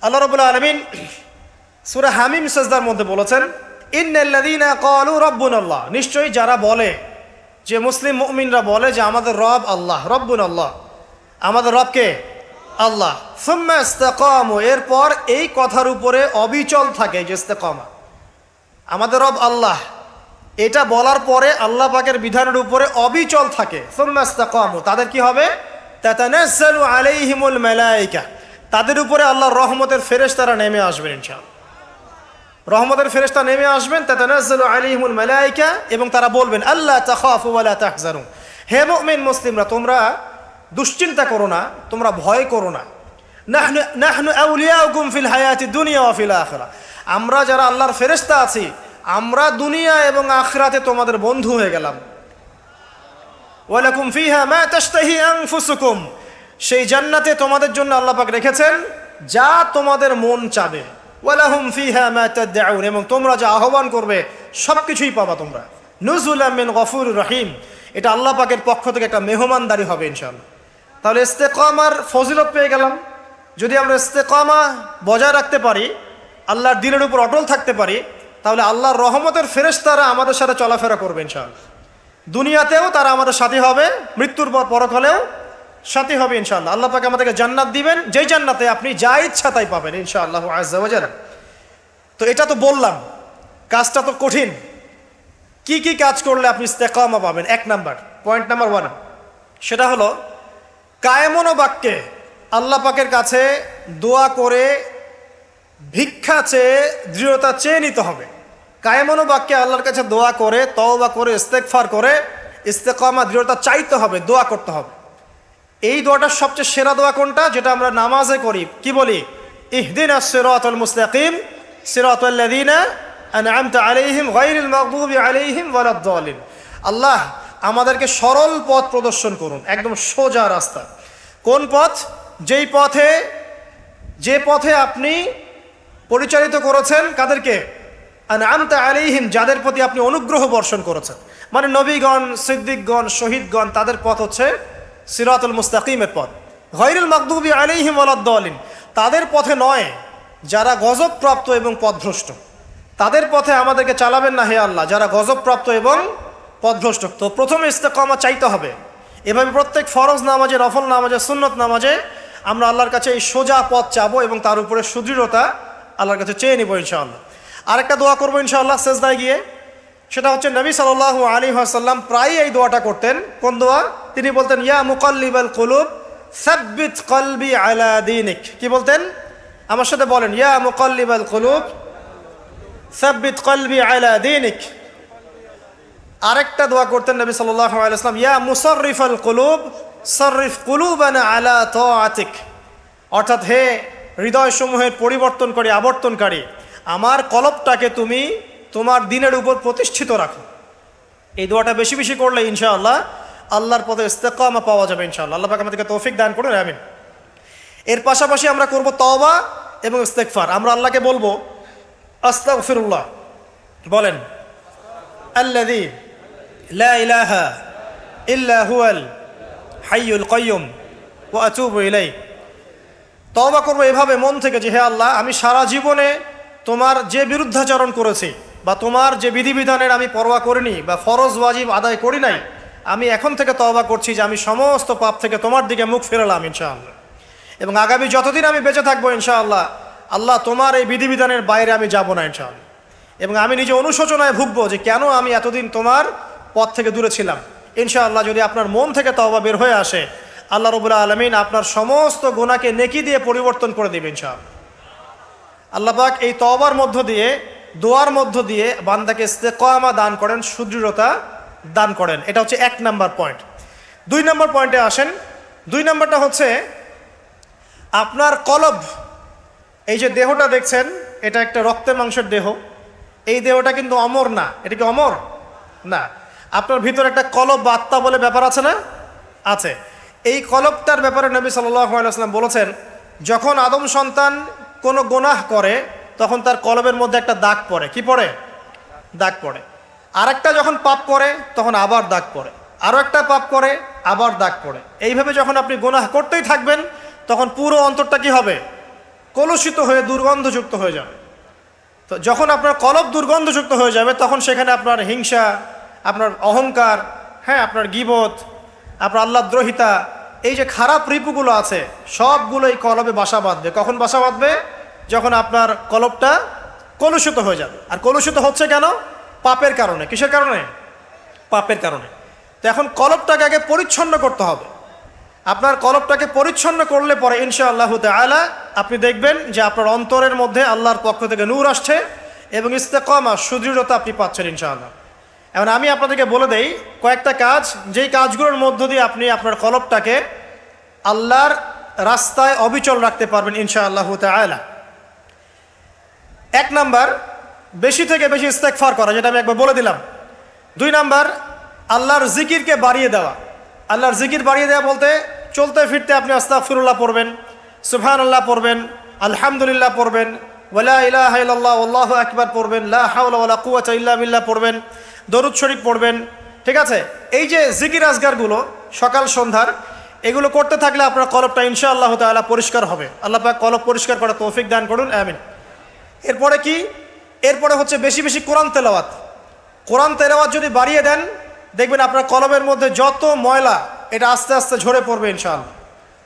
আল্লাহ রাব্বুল আলামিন সূরা হামিম সাজদার মধ্যে বলেছেন, ইন্নাল্লাযীনা ক্বালু রাব্বুনাল্লাহ, নিশ্চয়ই যারা বলে, যে মুসলিম মুমিনরা বলে যে আমাদের রব আল্লাহ, রব্বুনাল্লাহ, আমাদের রবকে আল্লাহ, সুম্মা ইসতাকামু, এরপর এই কথার উপরে অবিচল থাকে, যে ইস্তেকামা, আমাদের রব আল্লাহ, এটা বলার পরে আল্লাহ পাকের বিধানের উপরে অবিচল থাকে, সুম্মা ইসতাকামু, তাদের কি হবে? তাতানাজ্জালু আলাইহিমুল মালায়েকা, তাদের উপরে আল্লাহর রহমতের ফেরেশতারা নেমে আসবেন ইনশাআল্লাহ। রহমতের ফেরেশতা নেমে আসবেন, তাতানাজ্জালু আলাইহিমুল মালায়েকা, এবং তারা বলবেন আল্লা তাখাফু ওয়া লা তাহজানু, হে মুমিন মুসলিমরা, তোমরা দুশ্চিন্তা করো না, তোমরা ভয় করো না। নাহনু আউলিয়াউকুম ফিল হায়াতিদ দুনিয়া ওয়া ফিল আখিরাহ, আমরা যারা আল্লাহর ফেরেশতা আছি, আমরা দুনিয়া এবং আখিরাতে তোমাদের বন্ধু হয়ে গেলাম। ওয়া লাকুম ফিহা মা তাশতাহি আনফুসুকুম, সেই জান্নাতে তোমাদের জন্য আল্লাহ পাক রেখেছেন যা তোমাদের মন চাবে। ওয়া লাহুম ফিহা মা তাদউন, এবং তোমরা যা আহ্বান করবে সবকিছুই পাবা তোমরা। নুজুলাম মিন গফুরির রহিম, এটা আল্লাহ পাকের পক্ষ থেকে একটা মেহমানদারি হবে ইনশাআল্লাহ। তাহলে ইস্তেকামার ফজিলত পেয়ে গেলাম। যদি আমরা ইস্তেকামা বজায় রাখতে পারি, আল্লাহর দিনের উপর অটল থাকতে পারি, তাহলে আল্লাহর রহমতের ফেরেশতারা আমাদের সাথে চলাফেরা করবে ইনশাআল্লাহ। দুনিয়াতেও তারা আমাদের সাথী হবে, মৃত্যুর পর পরকালেও সাথী হবে ইনশাআল্লাহ। আল্লাহ পাক আমাদেরকে জান্নাত দিবেন, যেই জান্নাতে আপনি যা ইচ্ছা তাই পাবেন ইনশাআল্লাহ আযজা ওয়া জাল্লা। তো এটা তো বললাম, কাজটা তো কঠিন। কি কি কাজ করলে আপনি ইস্তেকামা পাবেন? এক নাম্বার, পয়েন্ট নাম্বার 1, সেটা হলো কায়েমন বাক্যে আল্লাহ পাকের কাছে দোয়া করে, ভিক্ষা চেয়ে, দৃঢ়তা চেয়ে নিতে হবে। কায়েমন বাক্যে আল্লাহর কাছে দোয়া করে, তওবা করে, ইস্তেগফার করে ইস্তেকামা, দৃঢ়তা চাইতে হবে, দোয়া করতে হবে। এই দোয়াটার সবচেয়ে সেরা দোয়া কোনটা? যেটা আমরা নামাজে করি। কি বলি? ইহদিনাস সিরাতাল মুস্তাকিম সিরাতাল্লাযীনা আনআমতা আলাইহিম গায়রিল মাগদুবি আলাইহিম ওয়ালাদ-দাল্লিন। আল্লাহ আমাদেরকে সরল পথ প্রদর্শন করুন, একদম সোজা রাস্তা। কোন পথ? যে পথে আপনি পরিচালিত করেছেন কাদেরকে? আনআমতা আলাইহিম, যাদের প্রতি আপনি অনুগ্রহ বর্ষণ করেছেন, মানে নবীগণ, সিদ্দিকগণ, শহীদগণ, তাদের পথ হচ্ছে সিরাতুল মুস্তাকিমের পথ। গায়রিল মাগদুবি আলাইহিম ওয়ালাদ-দাল্লিন, তাদের পথে নয় যারা গজবপ্রাপ্ত এবং পথভ্রষ্ট, তাদের পথে আমাদেরকে চালাবেন না হে আল্লাহ, যারা গজবপ্রাপ্ত এবং পথভ্রষ্ট। তো প্রথমে ইস্তেকামা চাইতে হবে। এভাবে প্রত্যেক ফরজ নামাজে, নফল নামাজে, সুন্নত নামাজে আমরা আল্লাহর কাছে এই সোজা পথ চাবো এবং তার উপরে সুদৃঢ়তা আল্লাহর কাছে চেয়ে নিব ইনশাআল্লাহ। আরেকটা দোয়া করবো ইনশাআল্লাহ সেজদায় গিয়ে, সেটা হচ্ছে নবী সাল্লাল্লাহু আলাইহি ওয়াসাল্লাম প্রায় এই দোয়াটা করতেন। কোন দোয়া? তিনি বলতেন ইয়া মুকাল্লিবাল কুলুব সাব্বিত কলবি আলা দীনিক। কি বলতেন? আমার সাথে বলেন, ইয়া মুকাল্লিবাল কুলুব সাব্বিত কলবি আলা দীনিক। আরেকটা দোয়া করতেন নবী সাল্লাল্লাহু আলাইহি ওয়াসাল্লাম, ইয়া মুসাররিফাল কুলুব সাররিফ কুলুবানা আলা তাআতিক। অর্থাৎ হে হৃদয়সমূহের পরিবর্তনকারী, আবর্তনকারী, আমার কলবটাকে তুমি তোমার দিনের উপর প্রতিষ্ঠিত রাখো। এই দোয়াটা বেশি বেশি করলে ইনশাআল্লাহ আল্লাহর পথে ইস্তেকামা পাওয়া যাবে ইনশাআল্লাহ। আল্লাহ পাক আমাদেরকে তৌফিক দান করুন, আমিন। এর পাশাপাশি আমরা করব তওবা এবং ইস্তেগফার। আমরা আল্লাহকে বলবো আস্তাগফিরুল্লাহ, বলেন আল্লাযী লা ইলাহা ইল্লা হুয়াল হাইয়ুল কাইয়্যুম ওয়া আতুবু ইলাইহি। তওবা করবো এভাবে মন থেকে যে হে আল্লাহ, আমি সারা জীবনে তোমার যে বিরুদ্ধাচরণ করেছি, বা তোমার যে বিধিবিধানের আমি পরোয়া করিনি, বা ফরজ ওয়াজিব আদায় করি নাই, আমি এখন থেকে তওবা করছি যে আমি সমস্ত পাপ থেকে তোমার দিকে মুখ ফেরালাম ইনশাআল্লাহ। এবং আগামী যতদিন আমি বেঁচে থাকবো ইনশাআল্লাহ, আল্লাহ তোমার এই বিধিবিধানের বাইরে আমি যাব না ইনশাআল্লাহ। এবং আমি নিজে অনুশোচনায় ভুগবো যে কেন আমি এতদিন তোমার পথ থেকে দূরে ছিলাম। ইনশাআল্লাহ যদি আপনার মন থেকে তওবা বের হয়ে আসে, আল্লাহ রাব্বুল আলামিন আপনার সমস্ত গুনাহকে নেকি দিয়ে পরিবর্তন করে দেবেন ইনশাআল্লাহ। আল্লাহ পাক এই তওবার মধ্য দিয়ে, দোয়ার মধ্য দিয়ে বান্দাকে ইস্তেকামা দান করেন, সুদৃঢ়তা দান করেন। এটা হচ্ছে 1 নাম্বার পয়েন্ট। 2 নাম্বার পয়েন্টে আসেন। 2 নাম্বারটা হচ্ছে আপনার কলব। এই যে দেহটা দেখছেন, এটা একটা রক্তে মাংসের দেহ। এই দেহটা কিন্তু অমর না। এটা কি অমর? না। আপনার ভিতরে একটা কলব বা আত্মা বলে ব্যাপার আছে না? আছে। এই কলবটার ব্যাপারে নবী সাল্লাল্লাহু আলাইহি ওয়াসাল্লাম বলেছেন, যখন আদম সন্তান কোনো গুনাহ করে তখন তার কলবের মধ্যে একটা দাগ পড়ে। কি পড়ে? দাগ পড়ে। আরেকটা যখন পাপ করে তখন আবার দাগ পড়ে, আরও একটা পাপ করে আবার দাগ পড়ে। এইভাবে যখন আপনি গুনাহ করতেই থাকবেন তখন পুরো অন্তরটা কি হবে? কলুষিত হয়ে দুর্গন্ধযুক্ত হয়ে যাবে। তো যখন আপনার কলব দুর্গন্ধযুক্ত হয়ে যাবে তখন সেখানে আপনার হিংসা, আপনার অহংকার, হ্যাঁ, আপনার গীবত, আপনার আল্লাহদ্রোহিতা, এই যে খারাপ রিপুগুলো আছে সবগুলো এই কলবে বাসা বাঁধবে। কখন বাসা বাঁধবে? যখন আপনার কলবটা কলুষিত হয়ে যাবে। আর কলুষিত হচ্ছে কেন? পাপের কারণে। কিসের কারণে? পাপের কারণে। তো এখন কলবটাকে আগে পরিচ্ছন্ন করতে হবে। আপনার কলবটাকে পরিচ্ছন্ন করলে পরে ইনশাআল্লাহ তাআলা আপনি দেখবেন যে আপনার অন্তরের মধ্যে আল্লাহর পক্ষ থেকে নূর আসছে এবং ইস্তেকামা, সুদৃঢ়তা আপনি পাচ্ছেন ইনশাআল্লাহ। এখন আমি আপনাদেরকে বলে দেই কয়েকটা কাজ, যেই কাজগুলোর মধ্য দিয়ে আপনি আপনার কলবটাকে আল্লাহর রাস্তায় অবিচল রাখতে পারবেন ইনশাআল্লাহ তাআলা। 1 নাম্বার, বেশি থেকে বেশি ইস্তেগফার করা, যেটা আমি একবার বলে দিলাম। 2 নাম্বার, আল্লাহর জিকিরকে বাড়িয়ে দেওয়া। আল্লাহর জিকির বাড়িয়ে দেওয়া বলতে চলতে ফিরতে আপনি আস্তাগফিরুল্লাহ পড়বেন, সুবহানাল্লাহ পড়বেন, আলহামদুলিল্লাহ পড়বেন, ওয়ালা ইলাহা ইল্লাল্লাহ আল্লাহু আকবার পড়বেন, লা হাওলা ওয়ালা কুওয়াতা ইল্লা বিল্লাহ পড়বেন, দরুদ শরীফ পড়বেন। ঠিক আছে? এই যে জিকির আজগারগুলো সকাল সন্ধ্যার, এগুলো করতে থাকলে আপনার কলবটা ইনশাআল্লাহ তাআলা পরিষ্কার হবে। আল্লাহ পাক কলব পরিষ্কার করার তৌফিক দান করুন, আমিন। এরপরে কি? এরপরে হচ্ছে বেশি বেশি কোরআন তেলাওয়াত। কোরআন তেলাওয়াত যদি বাড়িয়ে দেন দেখবেন আপনার কলবের মধ্যে যত ময়লা এটা আস্তে আস্তে ঝরে পড়বে ইনশাআল্লাহ।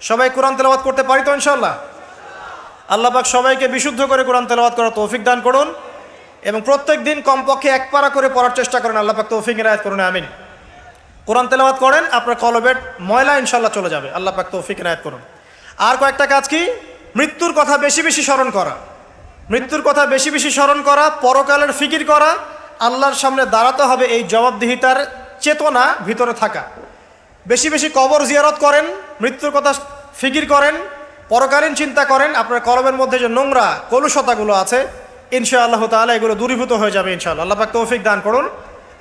সবাই কোরআন তেলাওয়াত করতে পারি তো ইনশাআল্লাহ? আল্লাহ পাক সবাইকে বিশুদ্ধ করে কোরআন তেলাওয়াত করার তৌফিক দান করুন এবং প্রত্যেক দিন কমপক্ষে 1 পারা করে পড়ার চেষ্টা করেন। আল্লাহ পাক তৌফিক ইনায়াত করুন, আমিন। কোরআন তেলাওয়াত করেন, আপনার কলবের ময়লা ইনশাআল্লাহ চলে যাবে। আল্লাহ পাক তৌফিক ইনায়াত করুন। আর কয়েকটা কাজ কি? মৃত্যুর কথা বেশি বেশি স্মরণ করা। মৃত্যুর কথা বেশি বেশি স্মরণ করা, পরকালের ফিকির করা, আল্লাহর সামনে দাঁড়াতে হবে এই জবাবদিহিতার চেতনা ভিতরে থাকা। বেশি বেশি কবর জিয়ারত করেন, মৃত্যুর কথা ফিকির করেন, পরকালীন চিন্তা করেন। আপনার কলবের মধ্যে যে নোংরা কলুষতাগুলো আছে ইনশাআল্লাহ তাআলা এগুলো দূরীভূত হয়ে যাবে ইনশাআল্লাহ। আল্লাহ পাক তৌফিক দান করুন,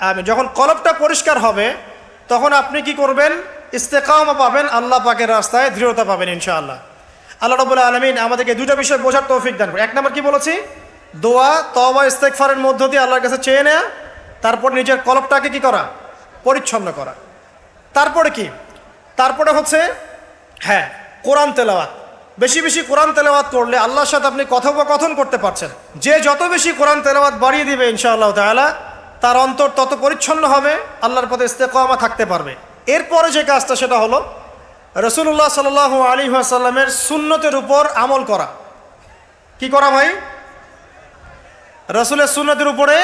আমিন। যখন কলবটা পরিষ্কার হবে তখন আপনি কি করবেন? ইস্তেকামা পাবেন, আল্লাহ পাকের রাস্তায় দৃঢ়তা পাবেন ইনশাআল্লাহ। আল্লাহ রাব্বুল আলামিন আমাদেরকে 2টা বিষয় বোঝার তৌফিক দান করুন। 1 নম্বর কি বলেছি? দোয়া, তওবা, ইস্তেগফারের মধ্য দিয়ে আল্লাহর কাছে চেয়ে নেওয়া, তারপর নিজের কলবটাকে কি করা? পরিচ্ছন্ন করা। তারপরে কি? তারপরে হচ্ছে হ্যাঁ, কোরআন তেলাওয়াত। বেশি বেশি কোরআন তেলাওয়াত করলে আল্লাহর সাথে আপনি কথোপকথন করতে পারছেন। যে যত বেশি কোরআন তেলাওয়াত বাড়িয়ে দিবে ইনশাআল্লাহ তাআলা তার অন্তর তত পরিচ্ছন্ন হবে, আল্লাহর পথে ইস্তেকামা থাকতে পারবে। এরপরে যে কাজটা সেটা হলো রাসূলুল্লাহ সাল্লাল্লাহু আলাইহি ওয়াসাল্লামের সুন্নতের উপর আমল করা। কি করা ভাই? রাসূলের সুন্নতের উপরে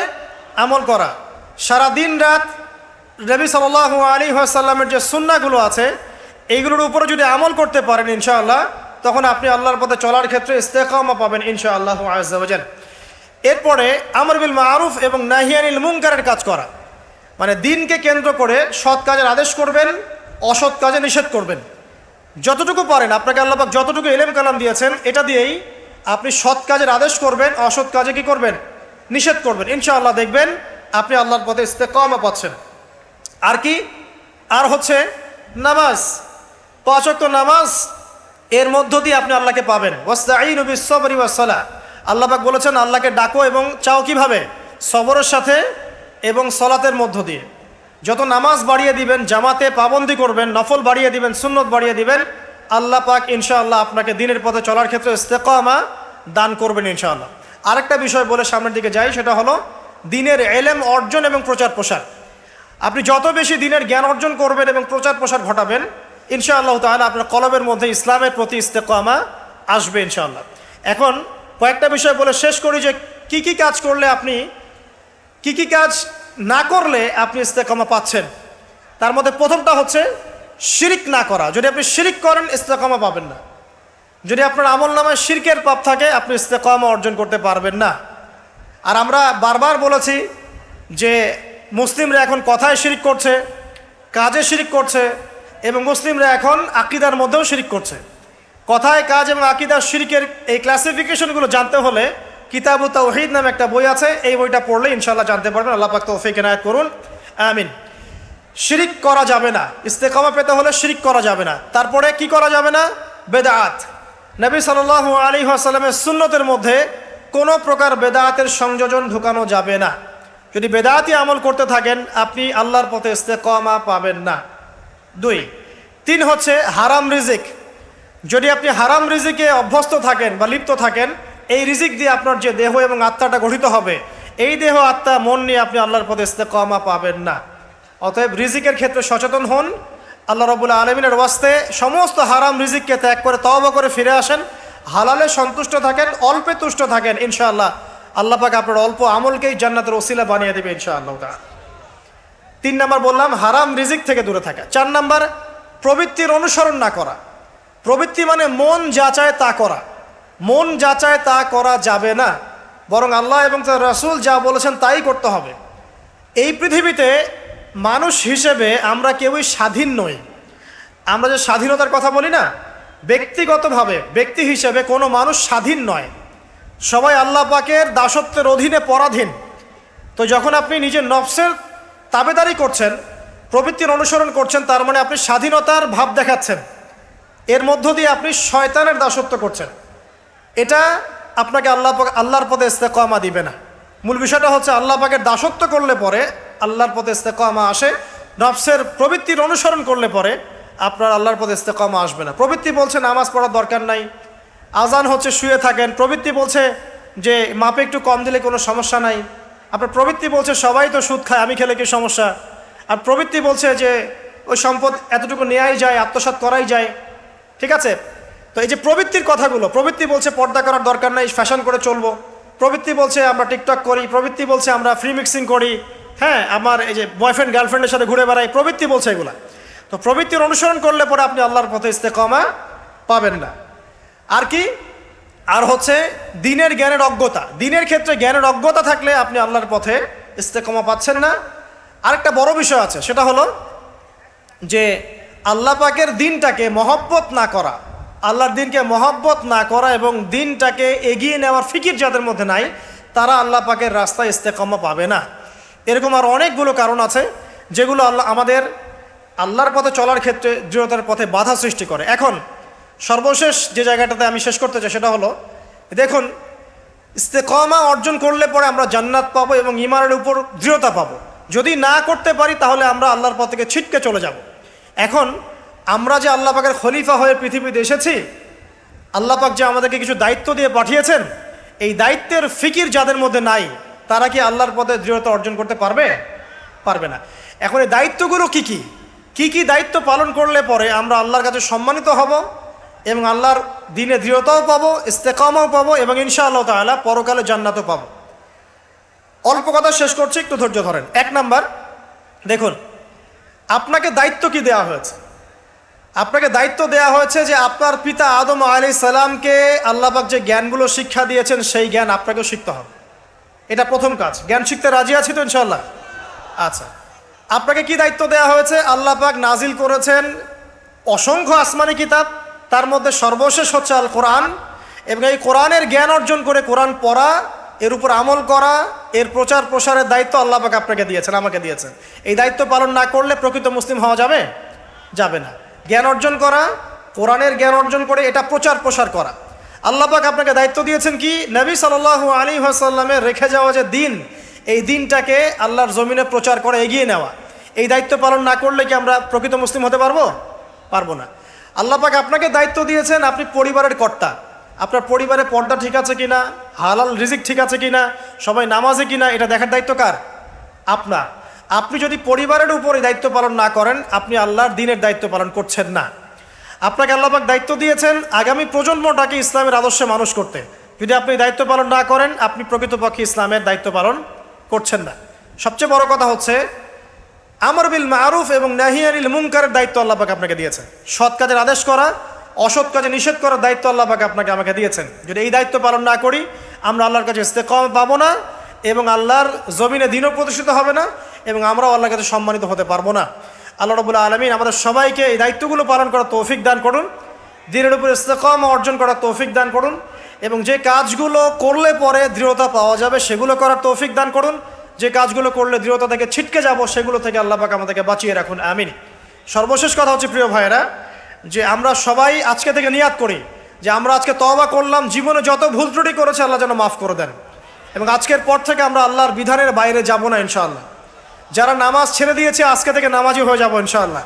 আমল করা। সারা দিন রাত নবী সাল্লাল্লাহু আলাইহি ওয়াসাল্লামের যে সুন্নাহগুলো আছে এইগুলোর উপরে যদি আমল করতে পারেন ইনশাআল্লাহ তখন আপনি আল্লাহর পথে চলার ক্ষেত্রে ইস্তেকামা পাবেন ইনশাআল্লাহু আযজা ওয়া জাল্লা। এরপরে আমর বিল মারুফ এবং নাহি আনিল মুনকারের কাজ করা, মানে দিনকে কেন্দ্র করে সৎ কাজের আদেশ করবেন, অসৎ কাজে নিষেধ করবেন। যতটুকু পারেন, আপনাকে আল্লাহ পাক যতটুকু ইলম কালাম দিয়েছেন এটা দিয়েই আপনি সৎ কাজের আদেশ করবেন, অসৎ কাজে কি করবেন? নিষেধ করবেন। ইনশাআল্লাহ দেখবেন আপনি আল্লাহর পথে ইস্তেকামা পাচ্ছেন। আর কি? আর হচ্ছে নামাজ, 5 ওয়াক্ত নামাজ, এর মধ্য দিয়ে আপনি আল্লাহকে পাবেন। ওয়াস্তাঈনু বিস-সাবরি ওয়াস-সালাহ। আল্লাহ পাক বলেছেন আল্লাহকে ডাকো এবং চাও কিভাবে? সবরের সাথে এবং সালাতের মধ্য দিয়ে। যত নামাজ বাড়িয়ে দিবেন, জামাতে পাবন্দি করবেন, নফল বাড়িয়ে দিবেন, সুন্নত বাড়িয়ে দিবেন, আল্লাহ পাক ইনশাআল্লাহ আপনাকে দিনের পথে চলার ক্ষেত্রে ইস্তেকামা দান করবেন ইনশাআল্লাহ। আরেকটা বিষয় বলে সামনের দিকে যাই, সেটা হলো দিনের ইলম অর্জন এবং প্রচার প্রসার। আপনি যত বেশি দিনের জ্ঞান অর্জন করবেন এবং প্রচার প্রসার ঘটাবেন ইনশাআল্লাহ তাআলা আপনার কলবের মধ্যে ইসলামের প্রতি ইস্তেকামা আসবে ইনশাআল্লাহ। এখন কয়েকটা বিষয় বলে শেষ করি যে কি কি কাজ করলে আপনি, কি কি কাজ না করলে আপনি ইস্তেকামা পাচ্ছেন। তার মধ্যে প্রথমটা হচ্ছে শিরিক না করা। যদি আপনি শিরিক করেন ইস্তেকামা পাবেন না। যদি আপনার আমল নামায় শিরকের পাপ থাকে আপনি ইস্তেকামা অর্জন করতে পারবেন না। আর আমরা বারবার বলেছি যে মুসলিমরা এখন কথায় শিরিক করছে, কাজে শিরিক করছে এবং মুসলিমরা এখন আকীদার মধ্যেও শিরিক করছে। কথায়, কাজ এবং আকীদার শিরিকের এই ক্লাসিফিকেশনগুলো জানতে হলে কিতাবুত তাওহীদ নামে একটা বই আছে, এই বইটা পড়লে ইনশাআল্লাহ জানতে পারবেন। আল্লাহ পাক তৌফিক ইনায়াত করুন, আমিন। শিরিক করা যাবে না, ইস্তেকামা পেতে হলে শিরিক করা যাবে না। তারপরে কি করা যাবে না? বেদাত। নবী সাল্লাল্লাহু আলাইহি ওয়াসাল্লামের সুন্নতের মধ্যে কোনো প্রকার বেদাতের সংযোজন ঢুকানো যাবে না। যদি বেদাতি আমল করতে থাকেন আপনি আল্লাহর পথে ইস্তেকামা পাবেন না। 2, 3 হচ্ছে হারাম রিজিক। যদি আপনি হারাম রিজিকে অভ্যস্ত থাকেন বা লিপ্ত থাকেন, এই রিজিক দিয়ে আপনার যে দেহ এবং আত্মাটা গঠিত হবে, এই দেহ আত্মা মন নিয়ে আপনি আল্লাহর পথে ইস্তেকামা পাবেন না। অতএব রিজিকের ক্ষেত্রে সচেতন হন। আল্লাহ রাব্বুল আলামিনের ওয়াস্তে সমস্ত হারাম রিজিককে ত্যাগ করে তওবা করে ফিরে আসেন, হালালে সন্তুষ্ট থাকেন, অল্পে তুষ্ট থাকেন, ইনশাআল্লাহ আল্লাহ পাক আপনার অল্প আমলকেই জান্নাতের ওসিলা বানিয়ে দেবে ইনশাআল্লাহ তাআলা। 3 নাম্বার বললাম হারাম রিজিক থেকে দূরে থাকা। 4 নাম্বার প্রবৃত্তির অনুসরণ না করা। প্রবৃত্তি মানে মন যা চায় তা করা। মন যা চায় তা করা যাবে না, বরং আল্লাহ এবং তার রাসূল যা বলেছেন তাই করতে হবে। এই পৃথিবীতে মানুষ হিসেবে আমরা কেউই স্বাধীন নই। আমরা যে স্বাধীনতার কথা বলি না, ব্যক্তিগতভাবে ব্যক্তি হিসেবে কোনো মানুষ স্বাধীন নয়, সবাই আল্লাহ পাকের দাসত্বের অধীনে পরাধীন। তো যখন আপনি নিজের নফসের তাবেদারি করছেন, প্রবৃত্তির অনুসরণ করছেন, তার মানে আপনি স্বাধীনতার ভাব দেখাচ্ছেন, এর মধ্য দিয়ে আপনি শয়তানের দাসত্ব করছেন। এটা আপনাকে আল্লাহর পথে ইস্তেকামা দিবে না। মূল বিষয়টা হচ্ছে আল্লাহ পাকের দাসত্ব করলে পরে আল্লাহর পথে ইস্তেকামা আসে, নফসের প্রবৃত্তির অনুসরণ করলে পরে আপনার আল্লাহর পথে ইস্তেকামা আসবে না। প্রবৃত্তি বলছে নামাজ পড়ার দরকার নাই, আজান হচ্ছে শুয়ে থাকেন। প্রবৃত্তি বলছে যে মাপে একটু কম দিলে কোনো সমস্যা নাই। আপনার প্রবৃত্তি বলছে সবাই তো সুদ খায়, আমি খেলে কি সমস্যা। আর প্রবৃত্তি বলছে যে ওই সম্পদ এতটুকু নেওয়াই যায়, আত্মসাৎ করাই যায়। ঠিক আছে, তো এই যে প্রবৃত্তির কথাগুলো, প্রবৃত্তি বলছে পর্দা করার দরকার নাই, ফ্যাশন করে চলবো। প্রবৃত্তি বলছে আমরা টিকটক করি। প্রবৃত্তি বলছে আমরা ফ্রি মিক্সিং করি, হ্যাঁ, আমার এই যে বয়ফ্রেন্ড গার্লফ্রেন্ডের সাথে ঘুরে বেড়াই। প্রবৃত্তি বলছে এগুলা। তো প্রবৃত্তির অনুসরণ করলে পরে আপনি আল্লাহর পথে ইস্তেকামা পাবেন না। আর কি, আর হচ্ছে দিনের জ্ঞানের অজ্ঞতা। দিনের ক্ষেত্রে জ্ঞানের অজ্ঞতা থাকলে আপনি আল্লাহর পথে ইস্তেকামা পাচ্ছেন না। আরেকটা বড় বিষয় আছে, সেটা হলো যে আল্লাহ পাকের দিনটাকে মহব্বত না করা, আল্লাহর দিনকে মহব্বত না করা এবং দিনটাকে এগিয়ে নেওয়ার ফিকির যাদের মধ্যে নাই, তারা আল্লাহ পাকের রাস্তায় ইস্তেকামা পাবে না। এরকম আর অনেকগুলো কারণ আছে যেগুলো আমাদের আল্লাহর পথে চলার ক্ষেত্রে দৃঢ়তার পথে বাধা সৃষ্টি করে। এখন সর্বশেষ যে জায়গাটাতে আমি শেষ করতে চাই সেটা হলো, দেখুন, ইস্তেকামা অর্জন করলে পরে আমরা জান্নাত পাবো এবং ঈমানের উপর দৃঢ়তা পাবো। যদি না করতে পারি তাহলে আমরা আল্লাহর পথ থেকে ছিটকে চলে যাব। এখন আমরা যে আল্লাহ পাকের খলিফা হয়ে পৃথিবীতে এসেছি, আল্লাহ পাক যে আমাদেরকে কিছু দায়িত্ব দিয়ে পাঠিয়েছেন, এই দায়িত্বের ফিকির যাদের মধ্যে নাই, তারা কি আল্লাহর পথে দৃঢ়তা অর্জন করতে পারবে? পারবে না। এখন এই দায়িত্বগুলো কি কি দায়িত্ব পালন করলে পরে আমরা আল্লাহর কাছে সম্মানিত হব এবং আল্লাহর দিনে দৃঢ়তাও পাবো, ইস্তেকামাও পাবো এবং ইনশাআল্লাহ তাআলা পরকালে জান্নাতও পাবো। অল্প কথা শেষ করছি, একটু ধৈর্য ধরেন। 1 নাম্বার, দেখুন, আপনাকে দায়িত্ব কি দেওয়া হয়েছে? আপনাকে দায়িত্ব দেওয়া হয়েছে যে আপনার পিতা আদম আলাইহিস সালামকে আল্লাহ পাক যে জ্ঞানগুলো শিক্ষা দিয়েছেন সেই জ্ঞান আপনাকেও শিখতে হবে। এটা প্রথম কাজ। জ্ঞান শিখতে রাজি আছি তো ইনশাআল্লাহ? আচ্ছা, আপনাকে কি দায়িত্ব দেওয়া হয়েছে? আল্লাহ পাক নাজিল করেছেন অসংখ্য আসমানি কিতাব, তার মধ্যে সর্বশেষ হচ্ছে আল কোরআন, এবং এই কোরআনের জ্ঞান অর্জন করে কোরআন পড়া, এর উপর আমল করা, এর প্রচার প্রসারের দায়িত্ব আল্লাহ পাক আপনাকে দিয়েছেন, আমাকে দিয়েছেন। এই দায়িত্ব পালন না করলে প্রকৃত মুসলিম হওয়া যাবে? যাবে না। জ্ঞান অর্জন করা, কোরআনের জ্ঞান অর্জন করে এটা প্রচার প্রসার করা। আল্লাহ পাক আপনাকে দায়িত্ব দিয়েছেন কি? নবী সাল্লাল্লাহু আলাইহি ওয়াসাল্লামের রেখে যাওয়া যে দিন, এই দিনটাকে আল্লাহর জমিনে প্রচার করে এগিয়ে নেওয়া। এই দায়িত্ব পালন না করলে কি আমরা প্রকৃত মুসলিম হতে পারবো? পারবো না। আল্লাহ পাক আপনাকে দায়িত্ব দিয়েছেন, আপনি পরিবারের কর্তা। আপনার পরিবারে পর্দা ঠিক আছে কিনা, হালাল রিজিক ঠিক আছে কিনা, সবাই নামাজে কিনা, এটা দেখার দায়িত্ব কার? আপনার। আপনি যদি পরিবারের উপর এই দায়িত্ব পালন না করেন, আপনি আল্লাহর দ্বীনের দায়িত্ব পালন করছেন না। আপনাকে আল্লাহ পাক দায়িত্ব দিয়েছেন আগামী প্রজন্মটাকে ইসলামের আদর্শে মানুষ করতে। যদি আপনি দায়িত্ব পালন না করেন, আপনি প্রকৃতপক্ষে ইসলামের দায়িত্ব পালন করছেন না। সবচেয়ে বড় কথা হচ্ছে আমর বিল মারুফ এবং নাহি আনিল মুনকারের দায়িত্ব আল্লাহ পাক আপনাকে দিয়েছেন। সৎ কাজের আদেশ করা, অসৎ কাজে নিষেধ করার দায়িত্ব আল্লাহ পাক আপনাকে আমাকে দিয়েছেন। যদি এই দায়িত্ব পালন না করি, আমরা আল্লাহর কাছে ইস্তেকামা পাবো না এবং আল্লাহর জমিনে দ্বীনও প্রতিষ্ঠিত হবে না এবং আমরাও আল্লাহর কাছে সম্মানিত হতে পারবো না। আল্লাহ রাব্বুল আলামিন আমাদের সবাইকে এই দায়িত্বগুলো পালন করার তৌফিক দান করুন, দ্বীনের উপর ইস্তেকামা অর্জন করার তৌফিক দান করুন এবং যে কাজগুলো করলে পরে দৃঢ়তা পাওয়া যাবে সেগুলো করার তৌফিক দান করুন। যে কাজগুলো করলে দৃঢ়তা থেকে ছিটকে যাব সেগুলো থেকে আল্লাহ পাক আমাদেরকে বাঁচিয়ে রাখুন, আমিন। সর্বশেষ কথা হচ্ছে প্রিয় ভাইয়েরা, যে আমরা সবাই আজকে থেকে নিয়াত করি যে আমরা আজকে তওবা করলাম, জীবনে যত ভুল ত্রুটি করেছে আল্লাহ যেন মাফ করে দেন এবং আজকের পর থেকে আমরা আল্লাহর বিধানের বাইরে যাব না ইনশাআল্লাহ। যারা নামাজ ছেড়ে দিয়েছে আজকে থেকে নামাজি হয়ে যাব ইনশাআল্লাহ।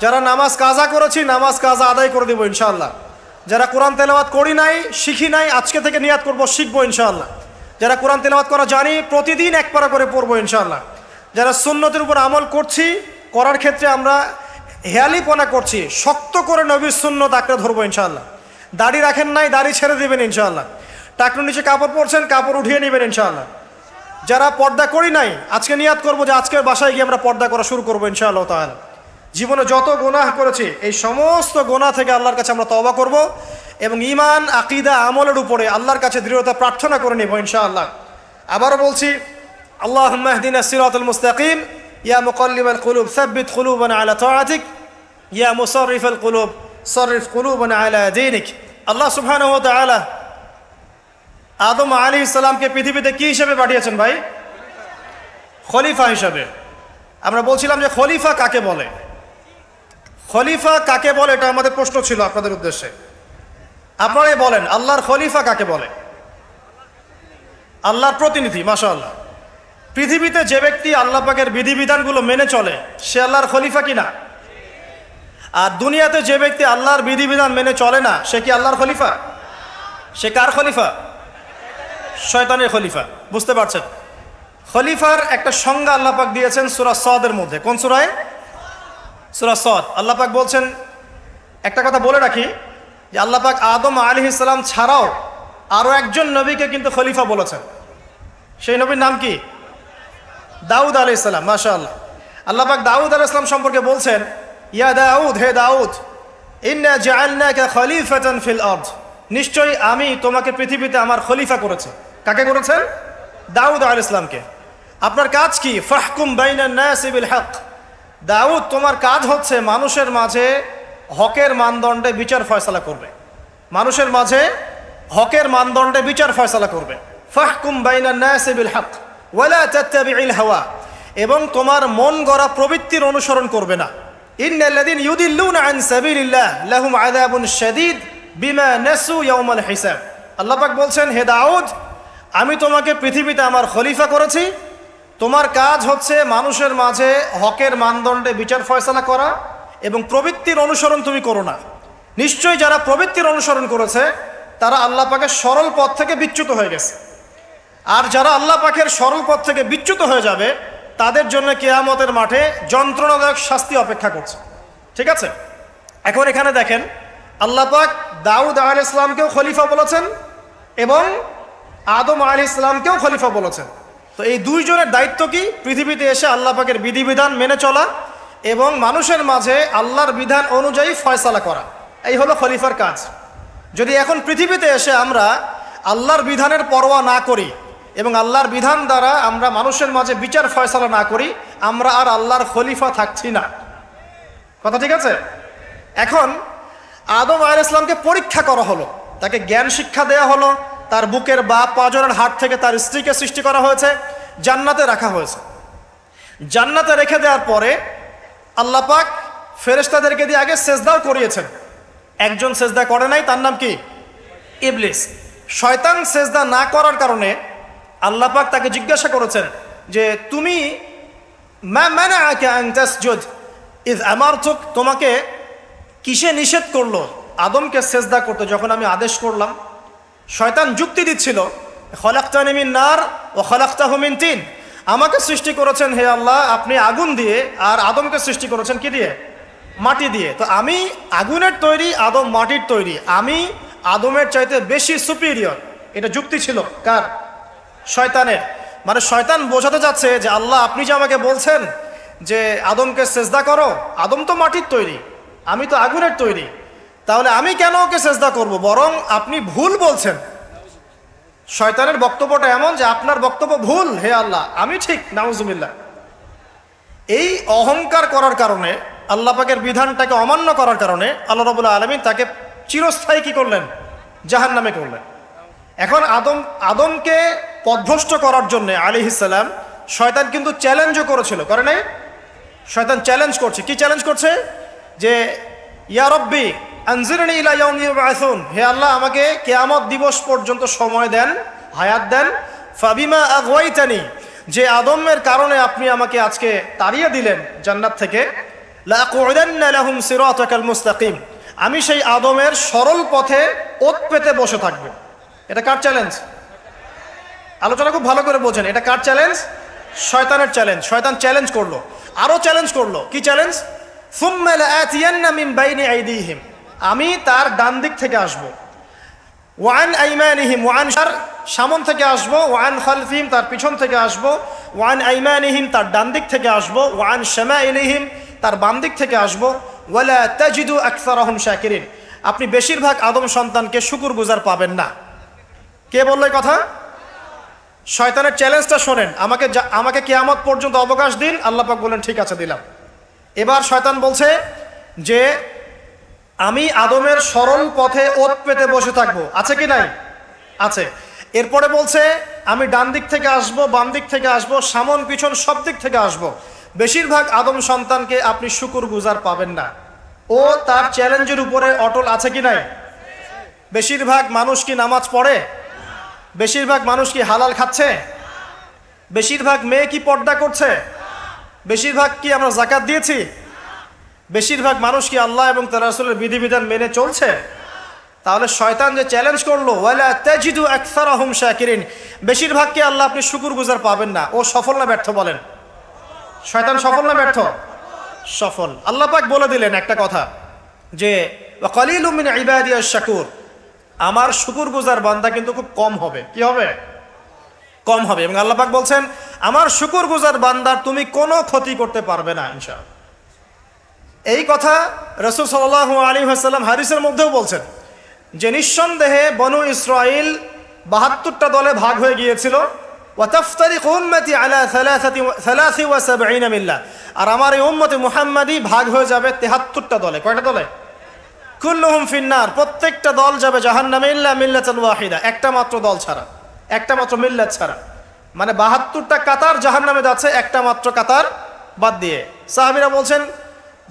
যারা নামাজ কাজা করেছি নামাজ কাজা আদায় করে দেবো ইনশাআল্লাহ। যারা কোরআন তেলাওয়াত করি নাই, শিখি নাই, আজকে থেকে নিয়াত করব শিখবো ইনশাআল্লাহ। যারা কোরআন তেলাওয়াত করা জানি, প্রতিদিন এক পারা করে পড়বো ইনশাআল্লাহ। যারা সুন্নতের উপর আমল করছি, করার ক্ষেত্রে আমরা হেয়ালিপনা করছি, শক্ত করে নবীর সুন্নত আঁকড়ে ধরবো ইনশাআল্লাহ। দাড়ি রাখেন নাই, দাড়ি ছেড়ে দেবেন ইনশাআল্লাহ। টাকনুর নিচে কাপড় পরছেন, কাপড় উঠিয়ে নেবেন ইনশাআল্লাহ। যারা পর্দা করি নাই, আজকে নিয়াত করবো যে আজকের বাসায় গিয়ে আমরা পর্দা করা শুরু করবো ইনশাআল্লাহ তাআলা। জীবনে যত গুনাহ করেছি, এই সমস্ত গুনাহ থেকে আল্লাহর কাছে আমরা তওবা করব এবং ঈমান, আকীদা, আমলের উপরে আল্লাহর কাছে দৃঢ়তা প্রার্থনা করে নেব ইনশাআল্লাহ। আবারও বলছি, আল্লাহুম্মা ইহদিনা সিরাতাল মুস্তাকিম, ইয়া মুকাল্লিবাল কুলুব সাব্বিত কুলুবানা আলা তাআতিক, ইয়া মুসাররিফাল কুলুব সাররিফ কুলুবানা আলা দীনিক। আল্লাহ সুবহানাহু ওয়া তাআলা আদম আলাইহিস সালামকে পৃথিবীতে কি হিসেবে পাঠিয়েছেন ভাই? খলিফা হিসাবে। আমরা বলছিলাম যে খলিফা কাকে বলে, খলিফা কাকে বলে, এটা আমাদের প্রশ্ন ছিল আপনাদের উদ্দেশ্যে। আপনারাই বলেন, আল্লাহর খলিফা কাকে বলে? আল্লাহর প্রতিনিধি। মাশাআল্লাহ। পৃথিবীতে যে ব্যক্তি আল্লাহ পাকের বিধিবিধানগুলো মেনে চলে, সে আল্লাহর খলিফা কিনা? আর দুনিয়াতে যে ব্যক্তি আল্লাহর বিধিবিধান মেনে চলে না, সে কি আল্লাহর খলিফা? সে কার খলিফা? শয়তানের খলিফা। বুঝতে পারছেন? খলিফার একটা সংজ্ঞা আল্লাহ পাক দিয়েছেন সূরা সদের মধ্যে। কোন সূরায়? সূরা সদ। আল্লাহ পাক বলছেন, একটা কথা বলে রাখি যে আল্লাহ পাক আদম আলাইহিস সালাম ছাড়াও আরো একজন নবীকে কিন্তু খলিফা বলেছেন। সেই নবীর নাম কি? দাউদ আলাইহিস সালাম। মাশাআল্লাহ। আল্লাহ পাক দাউদ আলাইহিস সালাম সম্পর্কে বলছেন, ইয়া দাউদ, হে দাউদ, ইন্না জাআলনাকা খলিফাতান ফিল আরদ, নিশ্চয়ই আমি তোমাকে পৃথিবীতে আমার খলিফা করেছি। কাকে করেছেন? দাউদ আলাইহিস সালামকে। আপনার কাজ কি? ফাহকুম বাইনান নাসি বিল হক, দাউদ তোমার কাজ হচ্ছে মানুষের মাঝে হকের মানদণ্ডে বিচার ফয়সালা করবে। মানুষের মাঝে হকের মানদণ্ডে বিচার ফয়সালা করবে। ফাহকুম বাইনান নাসি বিল হক ওয়ালা তাত্তাবিউল হাওয়া, এবং তোমার মন গড়া প্রবৃত্তির অনুসরণ করবে না। ইন্নাল্লাযীনা ইউদিল্লুনা আন সাবিলিল্লাহ লাহুম আযাবুন শাদীদ বিমা নাসু ইয়াউমাল হিসাব। আল্লাহ পাক বলছেন, হে দাউদ, আমি তোমাকে পৃথিবীতে আমার খলিফা করেছি, তোমার কাজ হচ্ছে মানুষের মাঝে হকের মানদণ্ডে বিচার ফয়সালা করা এবং প্রবৃত্তির অনুসরণ তুমি করো না। নিশ্চয়ই যারা প্রবৃত্তির অনুসরণ করেছে তারা আল্লাহ পাকের সরল পথ থেকে বিচ্যুত হয়ে গেছে। আর যারা আল্লাহ পাকের সরল পথ থেকে বিচ্যুত হয়ে যাবে, তাদের জন্য কিয়ামতের মাঠে যন্ত্রণাদায়ক শাস্তি অপেক্ষা করছে। ঠিক আছে? এখন এখানে দেখেন, আল্লাহ পাক দাউদ আলাইহিস সালামকেও খলিফা বলেছেন এবং আদম আলাইহিস সালামকেও খলিফা বলেছেন। তো এই দুইজনের দায়িত্ব কি? পৃথিবীতে এসে আল্লাহ পাকের বিধিবিধান মেনে চলা এবং মানুষের মাঝে আল্লাহর বিধান অনুযায়ী ফয়সালা করা। এই হলো খলিফার কাজ। যদি এখন পৃথিবীতে এসে আমরা আল্লাহর বিধানের পরোয়া না করি এবং আল্লাহর বিধান দ্বারা আমরা মানুষের মাঝে বিচার ফয়সালা না করি, আমরা আর আল্লাহর খলিফা থাকছি না। কথা ঠিক আছে? এখন আদম আলাইহিস সালামকে পরীক্ষা করা হলো, তাকে জ্ঞান শিক্ষা দেওয়া হলো, তার বুকের বাপ পাঁজরের হাট থেকে তার স্ত্রীকে সৃষ্টি করা হয়েছে, জান্নাতে রাখা হয়েছে। জান্নাতে রেখে দেওয়ার পরে আল্লাহ পাক ফেরেশতাদেরকে দিয়ে আগে সেজদাও করিয়েছেন। একজন সেজদা করে নাই, তার নাম কি? ইবলিস। শয়তান সেজদা না করার কারণে আল্লাহ পাক তাকে জিজ্ঞাসা করেছেন যে তুমি মা মানাআকা আন তাসজুদ ইয আমারতুক, তোমাকে কিসে নিষেধ করলো আদমকে সেজদা করতে যখন আমি আদেশ করলাম? শয়তান যুক্তি দিচ্ছিল, খলাকতানি মিন নার ওয়া খলাকতাহু মিন তিন, আমাকে সৃষ্টি করেছেন হে আল্লাহ আপনি আগুন দিয়ে, আর আদমকে সৃষ্টি করেছেন কি দিয়ে? মাটি দিয়ে। তো আমি আগুনের তৈরি, আদম মাটির তৈরি, আমি আদমের চাইতে বেশি সুপিরিয়র। এটা যুক্তি ছিল কার? শয়তানের। মানে শয়তান বোঝাতে যাচ্ছে যে আল্লাহ আপনি যে আমাকে বলছেন যে আদমকে সেজদা করো, আদম তো মাটির তৈরি, আমি তো আগুনের তৈরি, তাহলে আমি কেন ওকে সেজদা করব? বরং আপনি ভুল বলছেন। শয়তানের বক্তব্যটা এমন যে আপনার বক্তব্য ভুল, হে আল্লাহ আমি ঠিক। নাউজুবিল্লাহ। এই অহংকার করার কারণে, আল্লাহ পাকের বিধানটাকে অমান্য করার কারণে আল্লাহ রাব্বুল আলামিন তাকে চিরস্থায়ী কি করলেন? জাহান্নামে করলেন। এখন আদমকে পথভ্রষ্ট করার জন্য আলাইহিস সালাম শয়তান কিন্তু চ্যালেঞ্জও করেছিল, করে নাই? শয়তান চ্যালেঞ্জ করছে। কি চ্যালেঞ্জ করছে? যে ইয়া রব্বি আনজিরনি ইলা ইয়াউমি ইউবআসুন, হে আল্লাহ আমাকে কিয়ামত দিবস পর্যন্ত সময় দেন, হায়াত দেন। ফাবিমা আগওয়াইতানি, যে আদমের কারণে আপনি আমাকে আজকে তাড়িয়ে দিলেন জান্নাত থেকে, লা আকুউদান্না লাহুম সিরাতাকাল মুস্তাকিম, আমি সেই আদমের সরল পথে ওত পেতে বসে থাকবো। এটা কার চ্যালেঞ্জ? আলোচনা খুব ভালো করে বোঝেন, এটা কার চ্যালেঞ্জ? শয়তানের চ্যালেঞ্জ। শয়তান চ্যালেঞ্জ করলো, আরো চ্যালেঞ্জ করলো। কি চ্যালেঞ্জ? সুম্মা লাআতিয়ান্না মিন বাইনি আইদিহিম, আমি তার ডান দিক থেকে আসবো, ওয়ান আইমানিহিম, ওয়ান সামন থেকে আসবো, ওয়ান খালফিহিম, তার পিছন থেকে আসবো, ওয়ান আইমানিহিম, তার ডান দিক থেকে আসবো, ওয়ান শামাইলিহিম, তার বাম দিক থেকে আসবো, ওয়ালা তাজিদু আকসারাহুম শাকিরিন, আপনি বেশিরভাগ আদম সন্তানকে শুকরগুজার পাবেন না। কে বললো এই কথা? শয়তানের চ্যালেঞ্জটা শোনেন। আমাকে কিয়ামত পর্যন্ত অবকাশ দিন। আল্লাহ পাক বলেন ঠিক আছে দিলাম। এবার শয়তান বলছে যে আমি আদমের সরল পথে ওত পেতে বসে থাকবো। আছে কি নাই? আছে। এরপরে বলছে আমি ডান দিক থেকে আসবো, বাম দিক থেকে আসবো, সামন পিছন সব দিক থেকে আসবো, বেশিরভাগ আদম সন্তানকে আপনি শুকরগুজার পাবেন না। ও তার চ্যালেঞ্জের উপরে অটল আছে কি নাই? বেশিরভাগ মানুষ কি নামাজ পড়ে? বেশিরভাগ মানুষ কি হালাল খাচ্ছে? বেশিরভাগ মেয়ে কি পর্দা করছে? বেশিরভাগ কি আমরা যাকাত দিয়েছি? বেশিরভাগ মানুষ কি আল্লাহ এবং তার রাসূলের বিধিবিধান মেনে চলছে? তাহলে শয়তান যে চ্যালেঞ্জ করলো ওয়ালা তাজিদু আকসারাহুম শাকিরিন, বেশিরভাগকে আল্লাহ আপনি শুকরগুজার পাবেন না, ও সফল না ব্যর্থ? বলেন, শয়তান সফল না ব্যর্থ? সফল। আল্লাহ পাক বলে দিলেন একটা কথা যে ওয়া কালিলুম মিন ইবাদিয়াশ শাকুর, আমার শুকরগুজার বান্দা কিন্তু খুব কম হবে। কি হবে? কম হবে। এবং আল্লাহ পাক বলছেন আমার শুকরগুজার বান্দার তুমি কোনো ক্ষতি করতে পারবে না ইনশাআল্লাহ। এই কথা রাসূল সাল্লাল্লাহু আলাইহি ওয়াসাল্লাম হাদিসের মধ্যেও বলছেন যে নিঃসন্দেহে বনু ইসরাইল ৭২টা দলে ভাগ হয়ে গিয়েছিল। ওয়া তাফতারিকু উম্মতি আলা 73 মিল্লাহ, আর আমার এই উম্মতে মুহাম্মাদি ভাগ হয়ে যাবে ৭৩টা দলে। কয়টা দলে? কুল্লুহুম ফিন্নার, প্রত্যেকটা দল যাবে জাহান্নামে ইল্লা মিল্লাতান ওয়াহিদা, একটা মাত্র দল ছাড়া, একটা মাত্র মিল্লাত ছাড়া। মানে ৭২টা কাতার জাহান্নামে যাচ্ছে, একটা মাত্র কাতার বাদ দিয়ে। সাহাবীরা বলছেন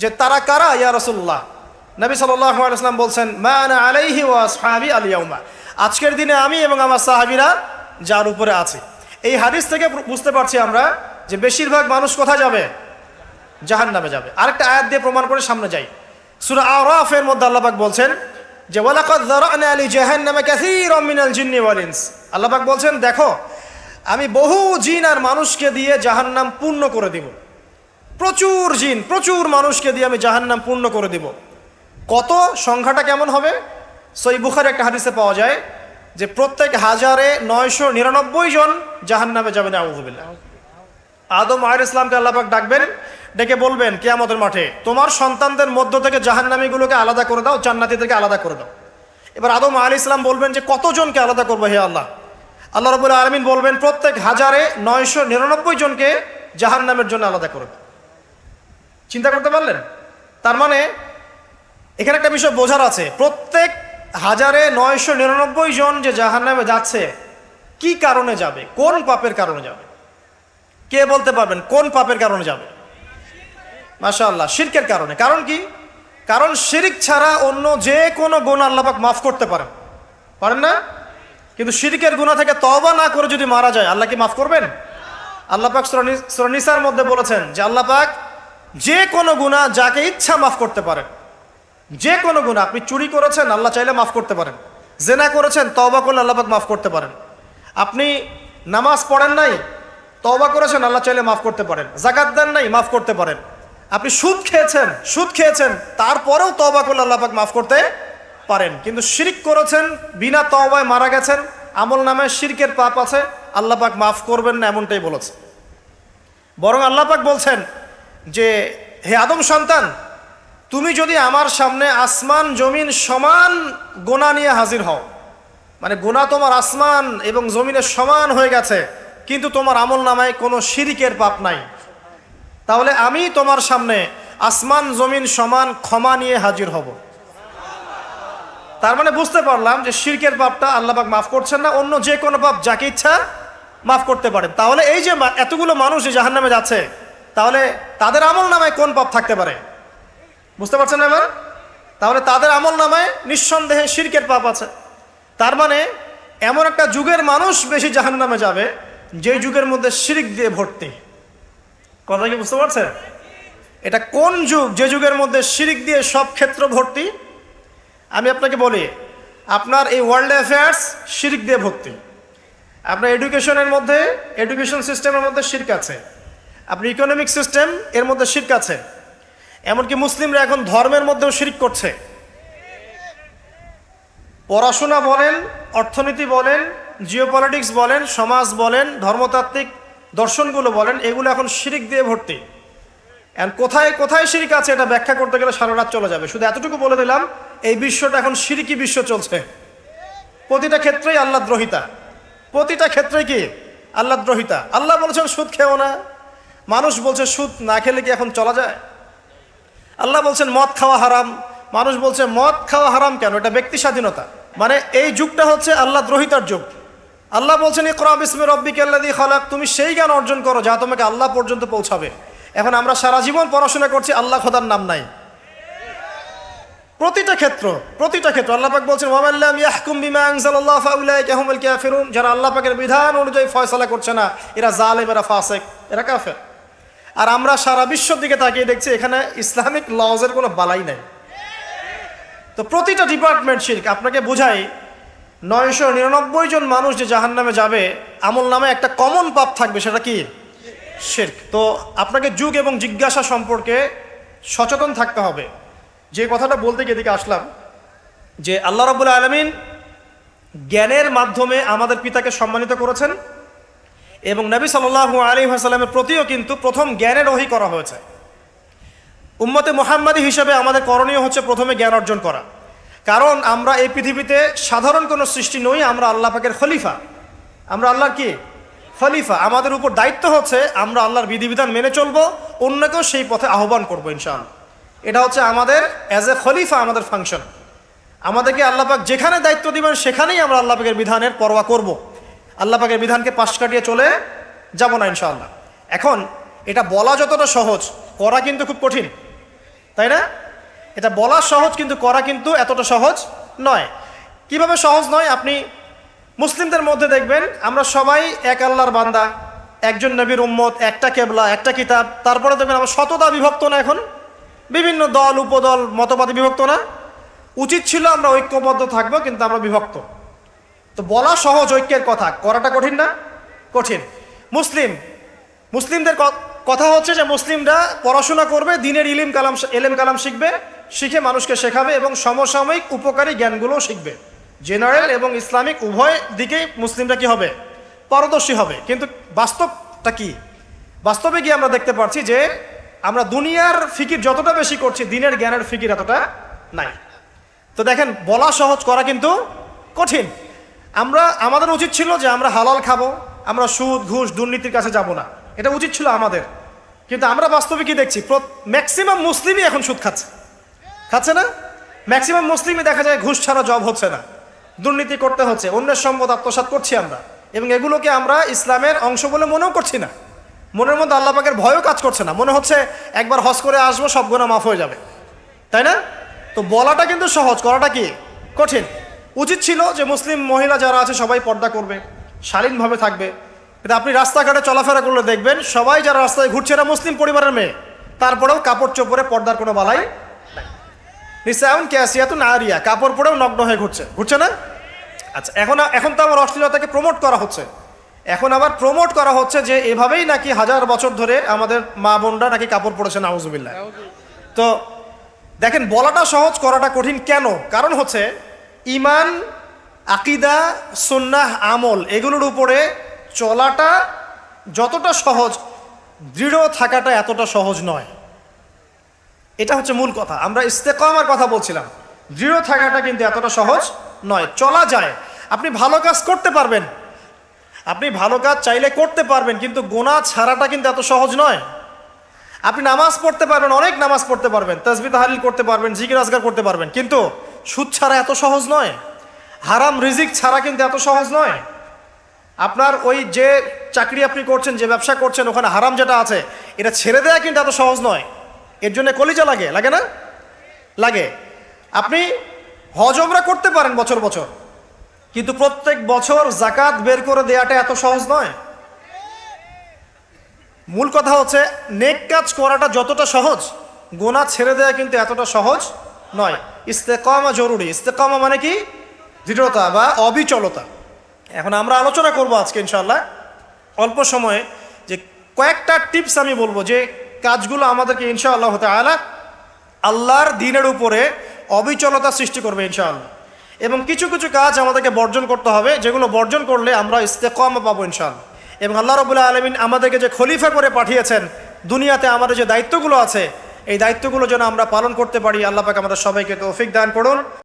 যে তারা কারা ইয়া রাসূলুল্লাহ? নবী সাল্লাল্লাহু আলাইহি ওয়াসাল্লাম বলছেন মা আনা আলাইহি ওয়া আসহাবি আল ইয়াউমা, আজকের দিনে আমি এবং আমার সাহাবীরা যার উপরে আছি। এই হাদিস থেকে বুঝতে পারছি আমরা যে বেশিরভাগ মানুষ কোথায় যাবে? জাহান্নামে যাবে। আরেকটা আয়াত দিয়ে প্রমাণ করে সামনে যাই। সূরা আরাফের মধ্যে আল্লাহ পাক বলছেন যে ওয়ালাকাদ যারানা লি জাহান্নামা কাসীরাম মিনাল জিন্নি ওয়াল ইনস, আল্লাহ পাক বলছেন দেখো আমি বহু জিন আর মানুষকে দিয়ে জাহান্নাম পূর্ণ করে দিব। প্রচুর জিন, প্রচুর মানুষকে দিয়ে আমি জাহান্নাম পূর্ণ করে দিব। কত? সংখ্যাটা কেমন হবে? সহিহ বুখারী একটা হাদিসে পাওয়া যায় যে প্রত্যেক ১,৯৯৯ জন জাহান্নামে যাবেন। আউযুবিল্লাহ। আদম আলাইহিস সালামকে আল্লাহ পাক ডাকবেন, ডেকে বলবেন কিয়ামতের মাঠে তোমার সন্তানদের মধ্য থেকে জাহান্নামীগুলোকে আলাদা করে দাও, জান্নাতীদেরকে আলাদা করে দাও। এবার আদম আলাইহিস সালাম বলবেন যে কতজনকে আলাদা করবো হে আল্লাহ? আল্লাহ রাব্বুল আলামিন বলবেন প্রত্যেক ১,৯৯৯ জনকে জাহান্নামের জন্য আলাদা করে দাও। চিন্তা করতে পারলেন? তার মানে এখানে একটা বিষয় বোঝার আছে, প্রত্যেক ১,৯৯৯ জন যে জাহান্নামে যাচ্ছে কি কারণে যাবে? কোন পাপের কারণে যাবে? কে বলতে পারবেন কোন পাপের কারণে যাবে? মাশাআল্লাহ, শিরকের কারণে। কারণ কি? কারণ শিরক ছাড়া অন্য যে কোনো গুনাহ আল্লাহ পাক মাফ করতে পারেন, পারেন না? কিন্তু শিরকের গুনাহ থেকে তওবা না করে যদি মারা যায় আল্লাহ কি মাফ করবেন? আল্লাহ পাক সূরা নিসার মধ্যে বলেছেন যে আল্লাহ পাক যে কোনো গুনাহ যাকে ইচ্ছা মাফ করতে পারেন। যে কোনো গুনাহ, আপনি চুরি করেছেন আল্লাহ চাইলে মাফ করতে পারেন, জেনা করেছেন তওবা করলে আল্লাহ পাক মাফ করতে পারেন, আপনি নামাজ পড়েন নাই তওবা করেছেন আল্লাহ চাইলে মাফ করতে পারেন, যাকাত দেন নাই মাফ করতে পারেন, আপনি সুদ খেয়েছেন তারপরেও তওবা করলে আল্লাহ পাক মাফ করতে পারেন। কিন্তু শিরক করেছেন, বিনা তওবায় মারা গেছেন, আমল নামে শিরকের পাপ আছে, আল্লাহ পাক মাফ করবেন না এমনটাই বলেছে। বরং আল্লাহ পাক বলছেন যে হে আদম সন্তান, তুমি যদি আমার সামনে আসমান জমিন সমান গুনাহ নিয়ে হাজির হও, মানে গুনাহ তোমার আসমান এবং জমিনের সমান হয়ে গেছে কিন্তু তোমার আমল নামায় কোনো শিরকের পাপ নাই, তাহলে আমি তোমার সামনে আসমান জমিন সমান ক্ষমা নিয়ে হাজির হব। তার মানে বুঝতে পারলাম যে শিরকের পাপটা আল্লাহ পাক মাফ করছেন না, অন্য যে কোনো পাপ যাকে ইচ্ছা মাফ করতে পারেন। তাহলে এই যে এতগুলো মানুষ জাহান্নামে যাচ্ছে, তাহলে তাদের আমল নামায় কোন পাপ থাকতে পারে? বুঝতে পারছেন না এবার? তাহলে তাদের আমল নামায় নিঃসন্দেহে শিরকের পাপ আছে। তার মানে এমন একটা যুগের মানুষ বেশি জাহান্নামে যাবে যে যুগের মধ্যে শিরক দিয়ে ভর্তি। কথা কি বুঝতে পারছেন? এটা কোন যুগ? যে যুগের মধ্যে শিরক দিয়ে সব ক্ষেত্র ভর্তি। আমি আপনাকে বলি, আপনার এই ওয়ার্ল্ড অ্যাফেয়ার্স শিরক দিয়ে ভর্তি। আপনার এডুকেশন সিস্টেমের মধ্যে শিরক আছে, আপনার ইকোনমিক সিস্টেম এর মধ্যে শিরক আছে, এমনকি মুসলিমরা এখন ধর্মের মধ্যেও শিরক করছে। পড়াশোনা বলেন, অর্থনীতি বলেন, জিওপলিটিক্স বলেন, সমাজ বলেন, ধর্মতাত্ত্বিক দর্শনগুলো বলেন, এগুলো এখন শিরক দিয়ে ভর্তি। কোথায় কোথায় শিরক আছে এটা ব্যাখ্যা করতে গেলে সারা রাত চলে যাবে। শুধু এতটুকু বলে দিলাম, এই বিশ্বটা এখন শিরকি বিশ্ব চলছে। প্রতিটা ক্ষেত্রেই আল্লাহদ্রোহিতা, প্রতিটা ক্ষেত্রে কি আল্লাহদ্রোহিতা। আল্লাহ বলছেন সুদ খেও না, মানুষ বলছে সুদ না খেলে কি এখন চলা যায়। আল্লাহ বলছেন মদ খাওয়া হারাম, মানুষ বলছে মদ খাওয়া হারাম কেন, এটা ব্যক্তি স্বাধীনতা। মানে এই যুগটা হচ্ছে আল্লাহদ্রোহিতার যুগ। আল্লাহ বলছেন ইকরা বিসমি রাব্বিকাল্লাযী খালাক, তুমি সেই জ্ঞান অর্জন করো যা তোমাকে আল্লাহ পর্যন্ত পৌঁছাবে। এখন আমরা সারা জীবন পড়াশোনা করছি, আল্লাহ খোদার নাম নাই। প্রতিটা ক্ষেত্র আল্লাহ পাক বলছেন ওয়ামান লাম ইয়াহকুম বিমা আনজালাল্লাহু ফাউলাইকা হুমুল কাফিরুন, যারা আল্লাহ পাকের বিধান অনুযায়ী ফয়সালা করছে না, এরা জালেম, এরা ফাসিক, এরা কাফের। আর আমরা সারা বিশ্বর দিকে তাকিয়ে দেখছি এখানে ইসলামিক লজের কোনো বালাই নাই। তো প্রতিটা ডিপার্টমেন্ট শিরক। আপনাকে বোঝাই, 999 জন মানুষ যে জাহান্নামে যাবে, আমল নামে একটা কমন পাপ থাকবে, সেটা কি? শিরক। তো আপনাকে যুগ এবং জিজ্ঞাসা সম্পর্কে সচেতন থাকতে হবে। যে কথাটা বলতে গিয়ে এদিকে আসলাম, যে আল্লাহ রাব্বুল আলামিন জ্ঞানের মাধ্যমে আমাদের পিতাকে সম্মানিত করেছেন এবং নবী সাল্লাল্লাহু আলাইহি ওয়াসাল্লামের প্রতিও কিন্তু প্রথম জ্ঞানের ওহী করা হয়েছে। উম্মতে মুহাম্মাদি হিসেবে আমাদের করণীয় হচ্ছে প্রথমে জ্ঞান অর্জন করা। কারণ আমরা এই পৃথিবীতে সাধারণ কোনো সৃষ্টি নই, আমরা আল্লাহ পাকের খলিফা। আমরা আল্লাহর কি খলিফা। আমাদের উপর দায়িত্ব হচ্ছে আমরা আল্লাহর বিধিবিধান মেনে চলবো, অন্যকেও সেই পথে আহ্বান করবো ইনশাআল্লাহ। এটা হচ্ছে আমাদের অ্যাজ এ খলিফা আমাদের ফাংশন। আমাদেরকে আল্লাহ পাক যেখানে দায়িত্ব দিবেন সেখানেই আমরা আল্লাহ পাকের বিধানের পরোয়া করব। আল্লাহ পাকের বিধানকে পাশ কাটিয়ে চলে যাব না ইনশাআল্লাহ। এখন এটা বলা যতটা সহজ, করা কিন্তু খুব কঠিন, তাই না? এটা বলা সহজ, কিন্তু করা কিন্তু এতটা সহজ নয়। কিভাবে সহজ নয়? আপনি মুসলিমদের মধ্যে দেখবেন আমরা সবাই এক আল্লাহর বান্দা, একজন নবীর উম্মত, একটা কেবলা, একটা কিতাব। তারপরে দেখবেন আমরা শততা বিভক্ত না, এখন বিভিন্ন দল উপদল মতবাদে বিভক্ত না। উচিত ছিল আমরা ঐক্যবদ্ধ থাকবো, কিন্তু আমরা বিভক্ত। তো বলা সহজ ঐক্যের কথা, করাটা কঠিন না? কঠিন। মুসলিমদের কথা হচ্ছে যে মুসলিমরা পড়াশোনা করবে, দিনের এলেম কালাম শিখবে, শিখে মানুষকে শেখাবে এবং সমসাময়িক উপকারী জ্ঞানগুলোও শিখবে। জেনারেল এবং ইসলামিক উভয় দিকেই মুসলিমরা কি হবে? পারদর্শী হবে। কিন্তু বাস্তবটা কি? বাস্তবে গিয়ে আমরা দেখতে পাচ্ছি যে আমরা দুনিয়ার ফিকির যতটা বেশি করছি, দিনের জ্ঞানের ফিকির এতটা নাই। তো দেখেন, বলা সহজ, করা কিন্তু কঠিন। আমাদের উচিত ছিল যে আমরা হালাল খাবো, আমরা সুদ ঘুষ দুর্নীতির কাছে যাব না, এটা উচিত ছিল আমাদের। কিন্তু আমরা বাস্তবে কি দেখছি? ম্যাক্সিমাম মুসলিমই এখন সুদ খাচ্ছে না? ম্যাক্সিমাম মুসলিমই দেখা যায় ঘুষ ছাড়া জব হচ্ছে না, দুর্নীতি করতে হচ্ছে, অন্যের সম্পদ আত্মসাৎ করছি আমরা, এবং এগুলোকে আমরা ইসলামের অংশ বলে মনেও করছি না। মনের মধ্যে আল্লাহ পাকের ভয়ও কাজ করছে না, মনে হচ্ছে একবার হজ করে আসবো, সব গুনাহ মাফ হয়ে যাবে, তাই না? তো বলাটা কিন্তু সহজ, করাটা কি কঠিন। উচিত ছিল যে মুসলিম মহিলা যারা আছে সবাই পর্দা করবে, শালীনভাবে থাকবে। কিন্তু আপনি রাস্তাঘাটে চলাফেরা করলে দেখবেন সবাই যারা রাস্তায় ঘুরছে এরা মুসলিম পরিবারের মেয়ে, তারপরেও কাপড় চোপড়ে পর্দার কোনো বালাই নিসাউন কাসিয়াতুন আরিয়া, কাপড় পরেও নগ্ন হয়ে ঘুরছে না? আচ্ছা, এখন তো আমার অশ্লীলতাকে প্রমোট করা হচ্ছে। এখন আবার প্রমোট করা হচ্ছে যে এভাবেই নাকি 1000 বছর ধরে আমাদের মা বোনরা নাকি কাপড় পরেছে, নাউজুবিল্লাহ। তো দেখেন, বলাটা সহজ, করাটা কঠিন কেন? কারণ হচ্ছে ঈমান, আকীদা, সুন্নাহ, আমল, এগুলোর উপরে চলাটা যতটা সহজ, দৃঢ় থাকাটা এতটা সহজ নয়। এটা হচ্ছে মূল কথা। আমরা ইস্তেকামার কথা বলছিলাম, দৃঢ় থাকাটা কিন্তু এতটা সহজ নয়। চলা যায়, আপনি ভালো কাজ করতে পারবেন, আপনি ভালো কাজ চাইলে করতে পারবেন, কিন্তু গুনাহ ছাড়াটা কিন্তু এত সহজ নয়। আপনি নামাজ পড়তে পারবেন, অনেক নামাজ পড়তে পারবেন, তাসবিহ তাহলিল করতে পারবেন, জিকির আজকার করতে পারবেন, কিন্তু সুদ ছাড়া এত সহজ নয়। হারাম রিজিক ছাড়া কিন্তু এত সহজ নয়। আপনার ওই যে চাকরি আপনি করছেন, যে ব্যবসা করছেন, ওখানে হারাম যেটা আছে এটা ছেড়ে দেওয়া কিন্তু এত সহজ নয়। এর জন্য কলিজা লাগে না? লাগে। আপনি হজ উমরা করতে পারেন বছর বছর, কিন্তু প্রত্যেক বছর যাকাত বের করে দেওয়াটা এত সহজ নয়। মূল কথা হচ্ছে নেক কাজ করাটা যতটা সহজ, গুনাহ ছেড়ে দেওয়া কিন্তু এতটা সহজ নয়। ইস্তেকামা জরুরি। ইস্তেকামা মানে কি? দৃঢ়তা বা অবিচলতা। এখন আমরা আলোচনা করব আজকে ইনশাআল্লাহ অল্প সময়ে যে কয়েকটা টিপস আমি বলবো যে কাজগুলো আমাদেরকে ইনশাআল্লাহ তাআলা আল্লাহর দ্বীনের উপরে অবিচলতা সৃষ্টি করবে ইনশাআল্লাহ। এবং কিছু কিছু কাজ আমাদেরকে বর্জন করতে হবে, যেগুলো বর্জন করলে আমরা ইস্তেকামা পাবো ইনশাআল্লাহ। এবং আল্লাহ রাব্বুল আলামিন আমাদেরকে যে খলিফা করে পাঠিয়েছেন দুনিয়াতে, আমাদের যে দায়িত্বগুলো আছে এই দায়িত্বগুলো যেন আমরা পালন করতে পারি। আল্লাহ পাক আমাদের সবাইকে তৌফিক দান করুন।